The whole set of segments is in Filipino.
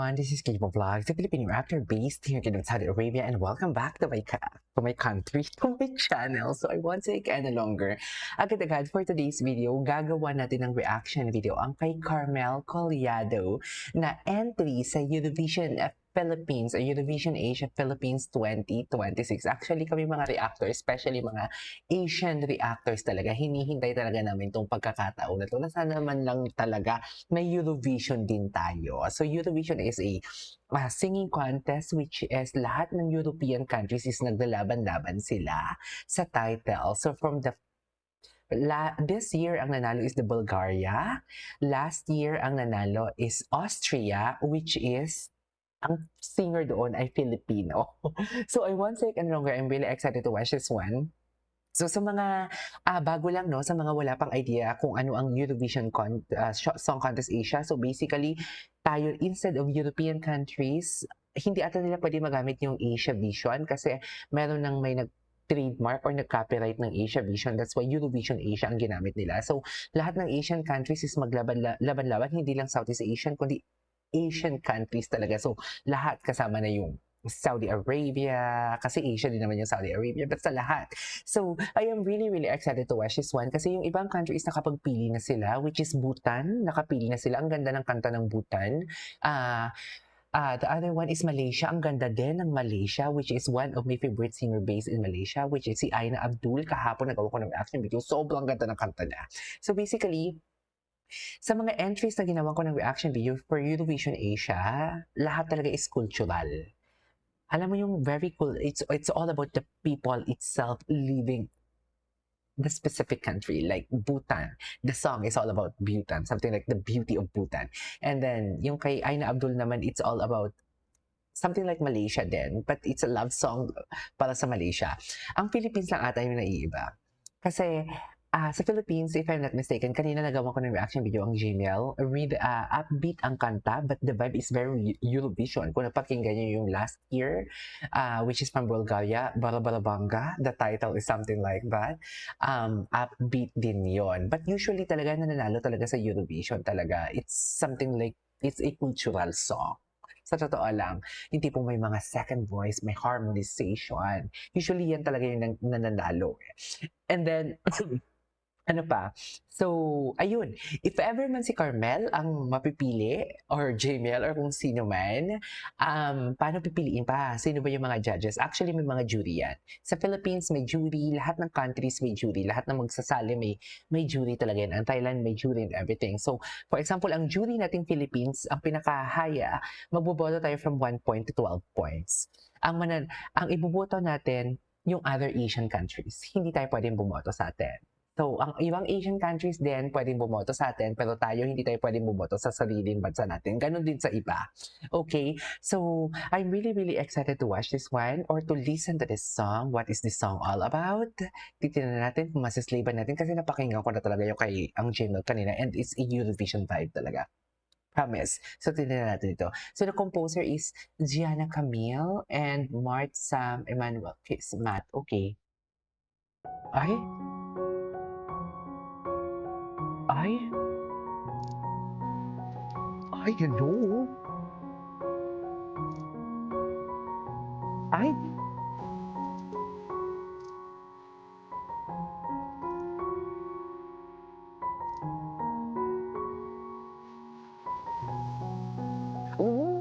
everyone, this is Kibo Vlogs, the Filipino actor based here in Saudi Arabia, and welcome back to my country, to my channel. So I won't take any longer. Agad-agad for today's video, gagawa natin ng reaction video ang kay Carmel Collado na entry sa Eurovision Philippines or Eurovision Asia Philippines 2026. Actually, kami mga reactors, especially mga Asian reactors talaga, hinihintay talaga namin itong pagkakataon na ito na sana man lang talaga may Eurovision din tayo. So Eurovision is a singing contest which is lahat ng European countries is naglalaban-laban sila sa title. So from the this year ang nanalo is the Bulgaria. Last year ang nanalo is Austria, which is ang singer doon ay Filipino. So I won't take any longer. I'm really excited to watch this one. So sa mga bago lang, no, sa mga wala pang idea kung ano ang Eurovision Song Contest Asia. So basically, tayo instead of European countries, hindi ata nila pwede magamit yung Asia Vision kasi meron nang may trademark or nag-copyright ng Asia Vision. That's why Eurovision Asia ang ginamit nila. So lahat ng Asian countries is maglaban-laban, hindi lang Southeast Asian, kundi Asian countries talaga. So, lahat kasama na yung Saudi Arabia, kasi Asia din naman yung Saudi Arabia, but sa lahat. So, I am really, really excited to watch this one kasi yung ibang countries nakapagpili na sila, which is Bhutan, nakapili na sila. Ang ganda ng kanta ng Bhutan. The other one is Malaysia. Ang ganda din ng Malaysia, which is one of my favorite singer based in Malaysia, which is si Aina Abdul. Kahapon nagawa ko ng reaction video. Sobrang ganda ng kanta niya. So, basically, sa mga entries na ginawa ko ng reaction video for Eurovision Asia, lahat talaga is cultural. Alam mo yung very cool, it's all about the people itself living the specific country, like Bhutan. The song is all about Bhutan, something like the beauty of Bhutan. And then, yung kay Aina Abdul naman, it's all about something like Malaysia din, but it's a love song para sa Malaysia. Ang Philippines lang ata yung naiiba. Kasi, sa Philippines, if I'm not mistaken, kanina nagawa ko ng reaction video ang Gmail. Upbeat ang kanta, but the vibe is very Eurovision. Kung napakinggan nyo yung last year, which is from Bulgaria, Barabarabanga, the title is something like that. Upbeat din yon. But usually talaga nananalo talaga sa Eurovision talaga. It's something like, it's a cultural song. Sa totoo lang, yung tipong may mga second voice, may harmonization. Usually yan talaga yung nananalo. And then, ano pa? So, ayun. If ever man si Carmel ang mapipili, or Jmel, or kung sino man, paano pipiliin pa? Sino ba yung mga judges? Actually, may mga jury yan. Sa Philippines, may jury. Lahat ng countries may jury. Lahat ng magsasali may jury talaga yan. Ang Thailand, may jury and everything. So, for example, ang jury nating Philippines, ang pinaka-haya, magboboto tayo from 1 point to 12 points. Ang iboboto natin, yung other Asian countries. Hindi tayo pwedeng bumoto sa atin. So, ang ibang Asian countries din pwedeng bumoto sa atin, pero tayo hindi tayo pwedeng bumoto sa sariling bansa natin. Ganon din sa iba. Okay? So, I'm really, really excited to watch this one or to listen to this song. What is this song all about? Titignan natin kung masisliban natin kasi napakinggan ko na talaga yung kay ang Gmail kanina and it's a Eurovision vibe talaga. Promise. So, tignan natin ito. So, the composer is Gianna Camille and Mart Sam Emmanuel Kismat. Okay. Ay? Ay? Ay, hello? Ay? Ooh!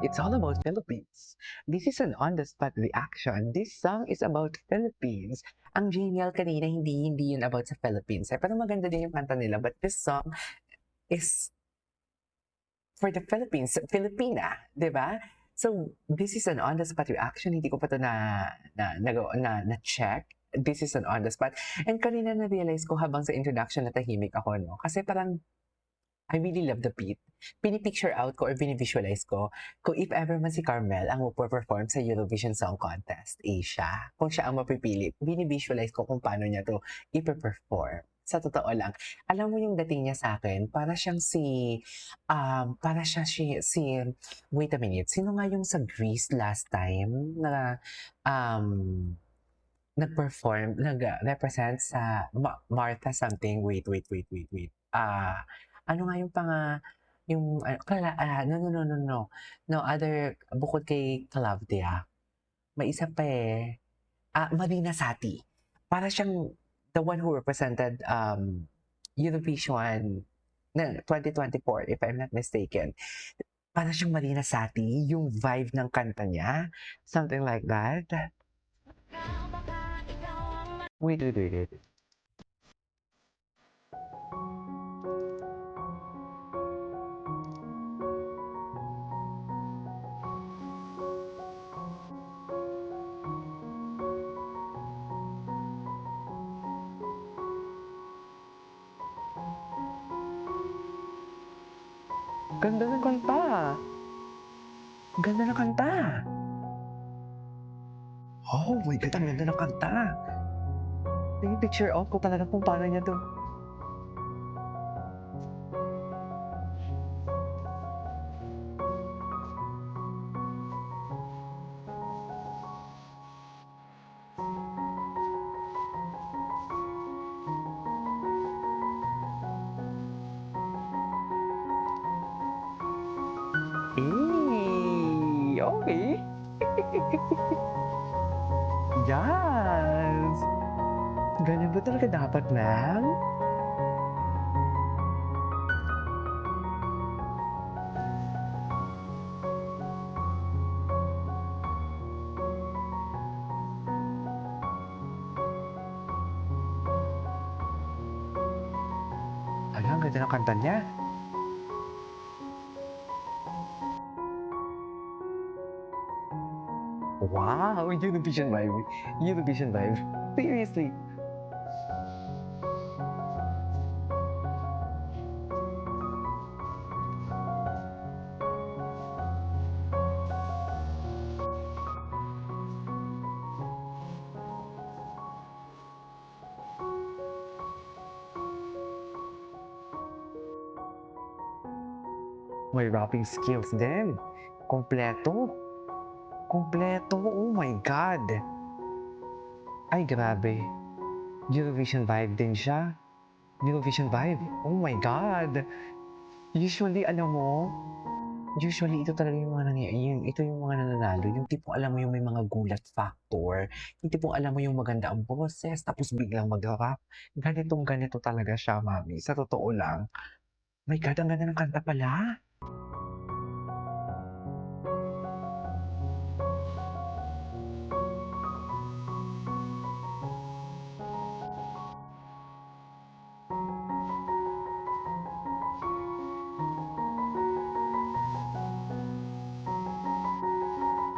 It's all about Philippines. This is an on-the-spot reaction. This song is about Philippines. Ang Genial kanina, hindi yun about sa Philippines. Pero maganda din yung kanta nila. But this song is for the Philippines. Filipina, di ba? So, this is an on-the-spot reaction. Hindi ko pa ito na-check. This is an on-the-spot. And kanina na-realize ko habang sa introduction na tahimik ako, no? Kasi parang I really love the beat. Pinipicture out ko or binivisualize ko kung if ever man si Carmel ang magpo-perform sa Eurovision Song Contest Asia, kung siya ang mapipili, binivisualize ko kung paano niya to ipe-perform. Sa totoo lang, alam mo yung dating niya sa akin, para siyang wait a minute, sino nga yung sa Greece last time na nag-perform, nag-represent sa Martha something, wait. Ano nga yung Yung no, no, no, no, no. No, other bukod kay Calabria, may isa pa, eh. Marina Sati. Para siyang the one who represented, Eurovision ng 2024, if I'm not mistaken. Para siyang Marina Sati, yung vibe ng kanta niya, something like that. Wait, wait, wait, wait. Ganda ng kanta. Ganda ng kanta. Oh my God, ang ganda ng kanta. Yung picture out ko talaga kung paano niya to. Okay. Yes! Ganyan ba talaga dapat, ma'am? Hala, ang ganda ng kanta niya. Wow! Eurovision vibe. Eurovision vibe. Seriously. May rapping skills din. Kompleto. Kompleto. Oh my God. Ay, grabe. Eurovision vibe din siya. Eurovision vibe. Oh my God. Usually, alam mo, usually ito talaga yung mga ito yung mga nananalo, yung tipong alam mo yung may mga gulat factor, yung tipong alam mo yung maganda ang boses, tapos biglang mag-rap. Ganitong ganito talaga siya, mami. Sa totoo lang. My God, ang ganda ng kanta pala.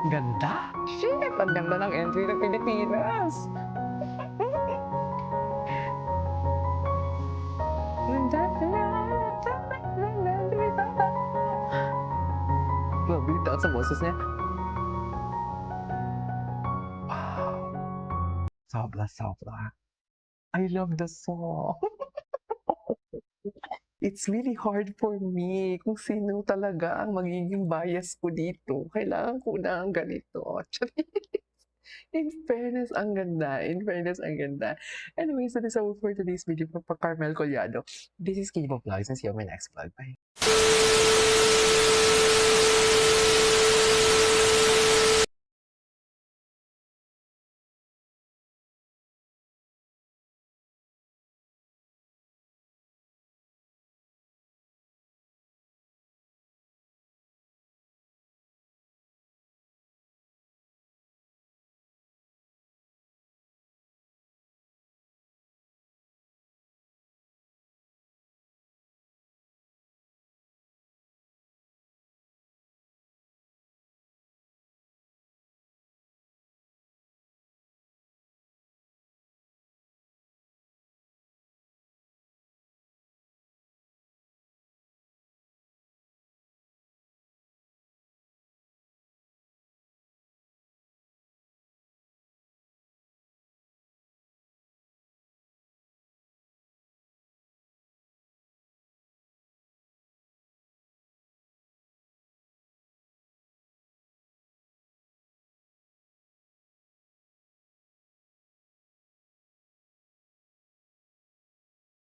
Ganda! Shit! Ang ganda ng entry ng Pilipinas! Grabe, taas sa boses niya. Wow! Sobra, sobra. I love the song. It's really hard for me kung sino talaga ang magiging bias ko dito. Kailangan ko na ang ganito. In fairness, ang ganda. In fairness, ang ganda. Anyways, that is all for today's video. For Carmel Collado. This is Kibo Vlogs and see you on my next vlog. Bye.